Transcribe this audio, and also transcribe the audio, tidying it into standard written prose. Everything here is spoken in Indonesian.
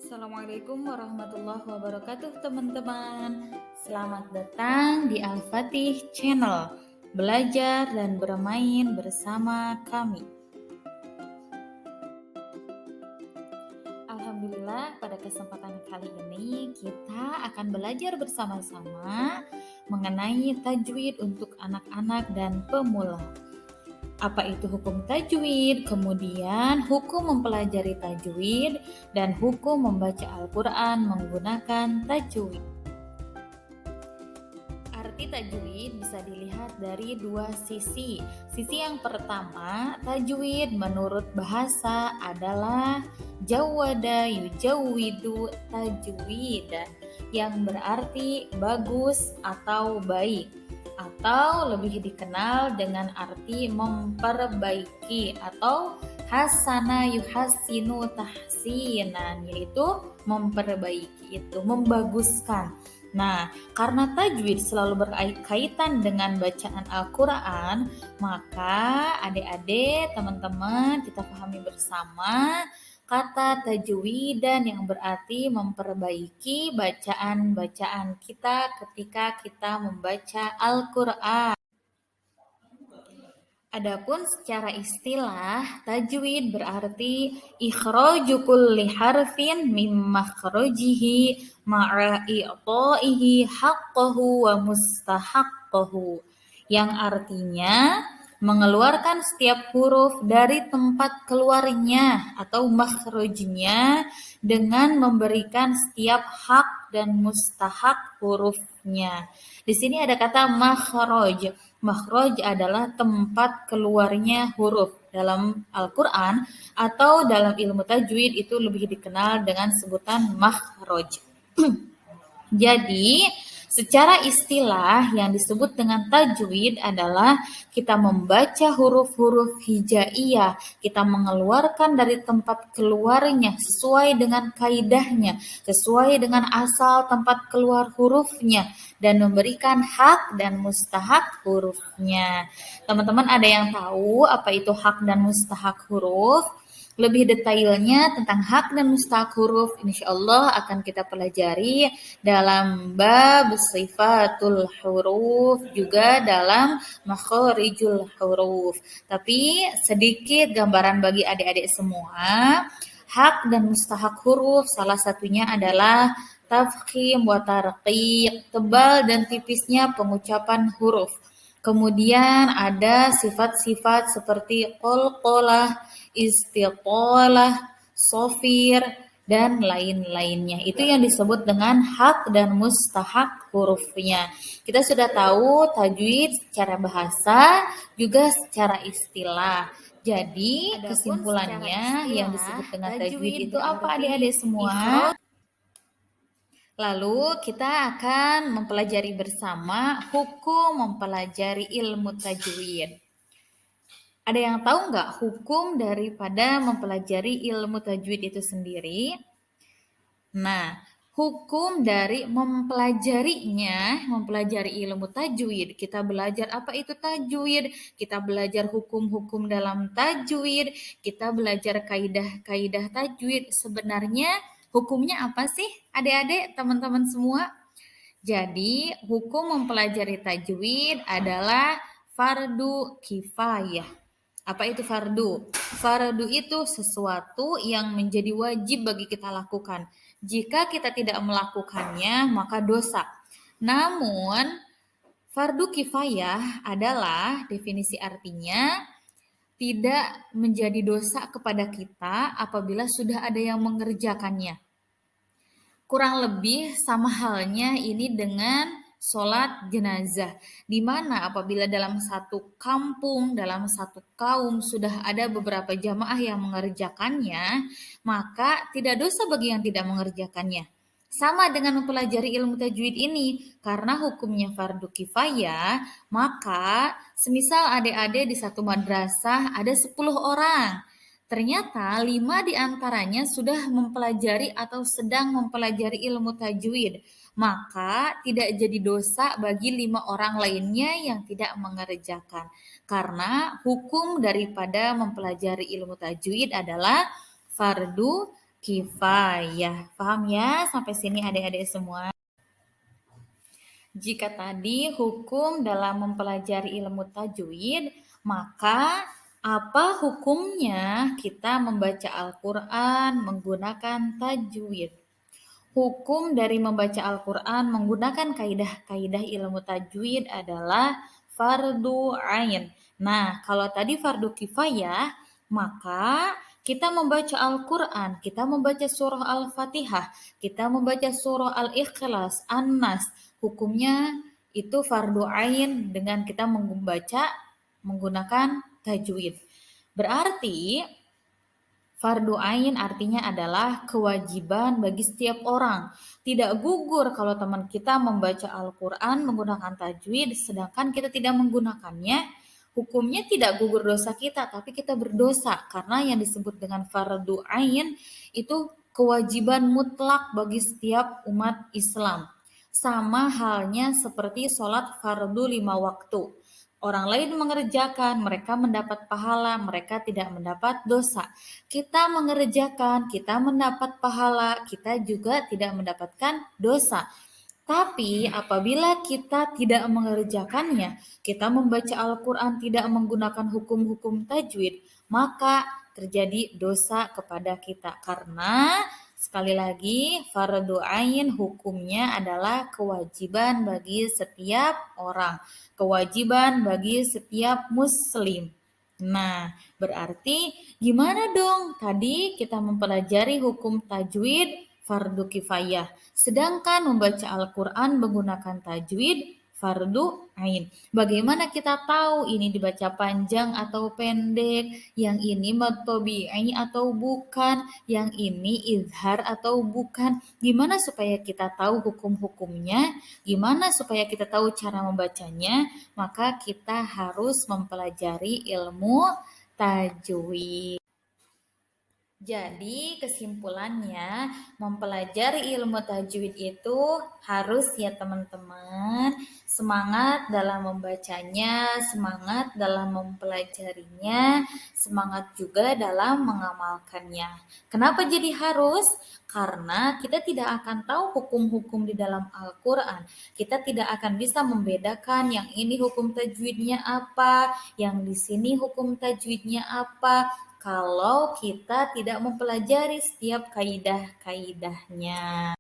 Assalamualaikum warahmatullahi wabarakatuh teman-teman. Selamat datang di Al-Fatih Channel. Belajar dan bermain bersama kami. Alhamdulillah, pada kesempatan kali ini kita akan belajar bersama-sama mengenai tajwid untuk anak-anak dan pemula. Apa itu hukum tajwid, kemudian hukum mempelajari tajwid, dan hukum membaca Al-Quran menggunakan tajwid. Arti tajwid bisa dilihat dari dua sisi. Sisi yang pertama, tajwid menurut bahasa adalah jawwada yujawwidu tajwidan, yang berarti bagus atau baik, atau lebih dikenal dengan arti memperbaiki atau hasana yuhasinu tahsinan, yaitu memperbaiki itu, membaguskan. Nah, karena tajwid selalu berkaitan dengan bacaan Al-Quran, maka adik-adik, teman-teman, kita pahami bersama kata tajwidan yang berarti memperbaiki bacaan-bacaan kita ketika kita membaca Al-Quran. Adapun secara istilah, tajwid berarti ikhraju kulli harfin mim makhrajihi ma'a i'ta'ihi haqqahu wa mustahaqqahu, yang artinya mengeluarkan setiap huruf dari tempat keluarnya atau makhrajnya dengan memberikan setiap hak dan mustahak hurufnya. Di sini ada kata makhraj. Makhraj adalah tempat keluarnya huruf. Dalam Al-Quran atau dalam ilmu tajwid itu lebih dikenal dengan sebutan makhraj. Jadi, secara istilah yang disebut dengan tajwid adalah kita membaca huruf-huruf hijaiyah, kita mengeluarkan dari tempat keluarnya sesuai dengan kaidahnya, sesuai dengan asal tempat keluar hurufnya, dan memberikan hak dan mustahak hurufnya. Teman-teman ada yang tahu apa itu hak dan mustahak huruf? Lebih detailnya tentang hak dan mustahak huruf, insya Allah akan kita pelajari dalam bab sifatul huruf, juga dalam makharijul huruf. Tapi sedikit gambaran bagi adik-adik semua, hak dan mustahak huruf salah satunya adalah tafkhim wa tarqiq, tebal dan tipisnya pengucapan huruf. Kemudian ada sifat-sifat seperti qalqalah, istiqalah, sofir, dan lain-lainnya. Itu yang disebut dengan hak dan mustahak hurufnya. Kita sudah tahu tajwid secara bahasa, juga secara istilah. Jadi kesimpulannya yang disebut dengan tajwid itu apa adik-adik semua? Lalu kita akan mempelajari bersama hukum mempelajari ilmu tajwid. Ada yang tahu nggak hukum daripada mempelajari ilmu tajwid itu sendiri? Nah, hukum dari mempelajari ilmu tajwid. Kita belajar apa itu tajwid, kita belajar hukum-hukum dalam tajwid, kita belajar kaidah-kaidah tajwid. Sebenarnya hukumnya apa sih adik-adik, teman-teman semua? Jadi, hukum mempelajari tajwid adalah fardu kifayah. Apa itu fardu? Fardu itu sesuatu yang menjadi wajib bagi kita lakukan. Jika kita tidak melakukannya, maka dosa. Namun, fardu kifayah adalah definisi artinya tidak menjadi dosa kepada kita apabila sudah ada yang mengerjakannya. Kurang lebih sama halnya ini dengan sholat jenazah, di mana apabila dalam satu kampung, dalam satu kaum sudah ada beberapa jamaah yang mengerjakannya, maka tidak dosa bagi yang tidak mengerjakannya. Sama dengan mempelajari ilmu tajwid ini, karena hukumnya fardu kifayah, maka semisal adik-adik di satu madrasah ada 10 orang. Ternyata 5 di antaranya sudah mempelajari atau sedang mempelajari ilmu tajwid, maka tidak jadi dosa bagi 5 orang lainnya yang tidak mengerjakan. Karena hukum daripada mempelajari ilmu tajwid adalah fardu kifayah. Paham ya sampai sini adik-adik semua? Jika tadi hukum dalam mempelajari ilmu tajwid, maka apa hukumnya kita membaca Al-Quran menggunakan tajwid? Hukum dari membaca Al-Quran menggunakan kaidah-kaidah ilmu tajwid adalah fardu ain. Nah, kalau tadi fardu kifayah, maka kita membaca Al-Quran, kita membaca surah Al-Fatihah, kita membaca surah Al-Ikhlas, An-Nas, hukumnya itu fardu ain dengan kita membaca menggunakan tajwid. Berarti fardu ain artinya adalah kewajiban bagi setiap orang. Tidak gugur kalau teman kita membaca Al-Quran menggunakan tajwid, sedangkan kita tidak menggunakannya, hukumnya tidak gugur dosa kita, tapi kita berdosa. Karena yang disebut dengan fardu ain itu kewajiban mutlak bagi setiap umat Islam. Sama halnya seperti sholat fardu 5 waktu. Orang lain mengerjakan, mereka mendapat pahala, mereka tidak mendapat dosa. Kita mengerjakan, kita mendapat pahala, kita juga tidak mendapatkan dosa. Tapi apabila kita tidak mengerjakannya, kita membaca Al-Quran tidak menggunakan hukum-hukum tajwid, maka terjadi dosa kepada kita. Karena sekali lagi fardu ain hukumnya adalah kewajiban bagi setiap orang, kewajiban bagi setiap muslim. Nah, berarti gimana dong? Tadi kita mempelajari hukum tajwid fardu kifayah. Sedangkan membaca Al-Quran menggunakan tajwid fardu ain. Bagaimana kita tahu ini dibaca panjang atau pendek, yang ini mad tabi'i atau bukan, yang ini izhar atau bukan. Gimana supaya kita tahu hukum-hukumnya? Gimana supaya kita tahu cara membacanya? Maka kita harus mempelajari ilmu tajwid. Jadi kesimpulannya mempelajari ilmu tajwid itu harus ya teman-teman semangat dalam membacanya, semangat dalam mempelajarinya, semangat juga dalam mengamalkannya. Kenapa jadi harus? Karena kita tidak akan tahu hukum-hukum di dalam Al-Quran. Kita tidak akan bisa membedakan yang ini hukum tajwidnya apa, yang di sini hukum tajwidnya apa, kalau kita tidak mempelajari setiap kaidah-kaidahnya.